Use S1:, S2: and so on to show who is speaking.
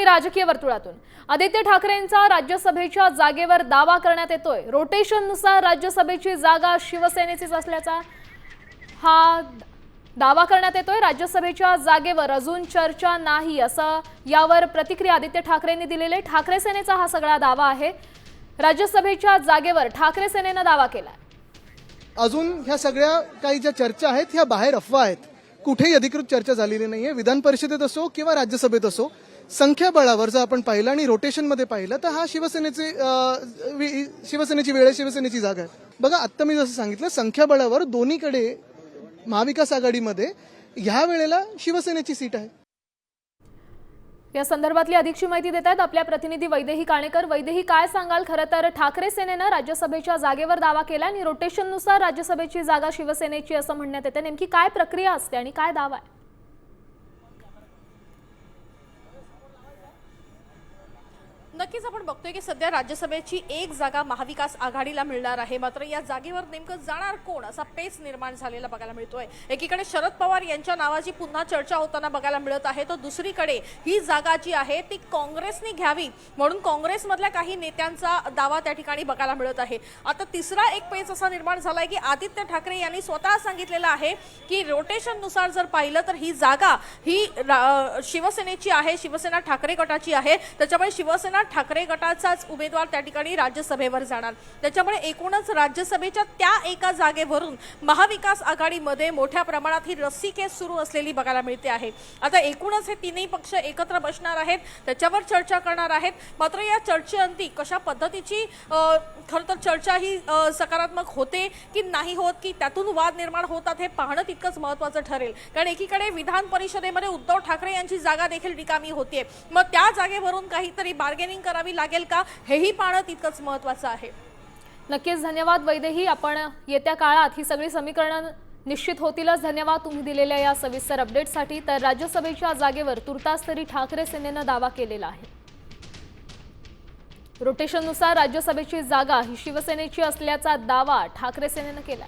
S1: राजकीय वर्तुळातून आदित्य ठाकरेंचा राज्यसभेच्या जागेवर दावा करण्यात येतोय। रोटेशननुसार राज्यसभेची जागा शिवसेनेचीच असल्याचा हा दावा करण्यात येतोय। राज्यसभेच्या जागेवर अजून चर्चा नाही असं यावर प्रतिक्रिया आदित्य ठाकरेंनी दिलेली। ठाकरे सेनेचा हा सगळा दावा आहे। राज्यसभेच्या जागेवर ठाकरे सेनेने दावा केलाय।
S2: अजून ह्या सगळ्या काही ज्या चर्चा आहेत ह्या बाहेर अफवा आहेत, कुठेही अधिकृत चर्चा झालेली नाहीये। विधान परिषदेत असो किंवा राज्यसभेत असो, संख्याबळावर जर आपण पाहिलं आणि रोटेशनमध्ये पाहिलं तर हा शिवसेनेची वेळ आहे, शिवसेनेची जागा आहे। बघा, आत्ता मी जसं सांगितलं, संख्याबळावर दोन्हीकडे महाविकास आघाडीमध्ये ह्या वेळेला शिवसेनेची सीट आहे।
S1: या संदर्भातली अधिकची माहिती देत आहेत आपल्या प्रतिनिधी वैदेही काणेकर। वैदेही, काय सांगाल? खरं तर ठाकरे सेनेनं राज्यसभेच्या जागेवर दावा केला आणि रोटेशननुसार राज्यसभेची जागा शिवसेनेची असं म्हणण्यात येते। नेमकी काय प्रक्रिया असते आणि काय दावा आहे?
S3: नक्कीच आपण बघतोय की सध्या राज्यसभेची एक जागा महाविकास आघाडीला मिळणार आहे। मात्र या जागेवर नेमकं जाणार कोण असा पेच निर्माण झालेला बघायला मिळतोय। एकीकडे शरद पवार यांच्या नावाची पुन्हा चर्चा होताना बघायला मिळत आहे, तर दुसरीकडे ही जागा जी आहे ती काँग्रेसने घ्यावी म्हणून काँग्रेसमधल्या काही नेत्यांचा दावा त्या ठिकाणी बघायला मिळत आहे। आता तिसरा एक पेच असा निर्माण झालाय की आदित्य ठाकरे यांनी स्वतः सांगितलेलं आहे की रोटेशननुसार जर पाहिलं तर ही जागा ही शिवसेनेची आहे, शिवसेना ठाकरे गटाची आहे। त्याच्यामुळे शिवसेना ठाकरे गटाचाच उमेदवार त्या ठिकाणी राज्यसभेवर जाणार। त्याच्यामुळे एकूणच राज्यसभेच्या त्या एका जागेवरून महाविकास आघाडीमध्ये मोठ्या प्रमाणात ही रस्सीखेच सुरू असलेली बघायला मिळते आहे। आता एकूणच हे तीनही पक्ष एकत्र बसणार आहेत, त्याच्यावर चर्चा करणार आहेत। मात्र या चर्चेअंती कशा पद्धतीची खरं तर चर्चा ही सकारात्मक होते की नाही होत, की त्यातून वाद निर्माण होतात, हे पाहणं तितकंच महत्त्वाचं ठरेल। कारण एकीकडे विधान परिषदेमध्ये उद्धव ठाकरे यांची जागा देखील रिकामी होतीये, मग त्या जागेवरून काहीतरी बार्गेनिंग करावी लागेल का, हेही पाहणं तितकंच महत्त्वाचं आहे।
S1: नक्कीच धन्यवाद वैदेही। आपण येत्या काळात ही सगळी समीकरणं निश्चित होतीलच। धन्यवाद तुम्ही दिलेल्या या सविस्तर अपडेटसाठी। तर राज्यसभेच्या जागेवर तुर्तास तरी ठाकरे सेनेनं दावा केलेला आहे। रोटेशननुसार राज्यसभेची जागा ही शिवसेनेची असल्याचा दावा ठाकरे सेनेनं केला।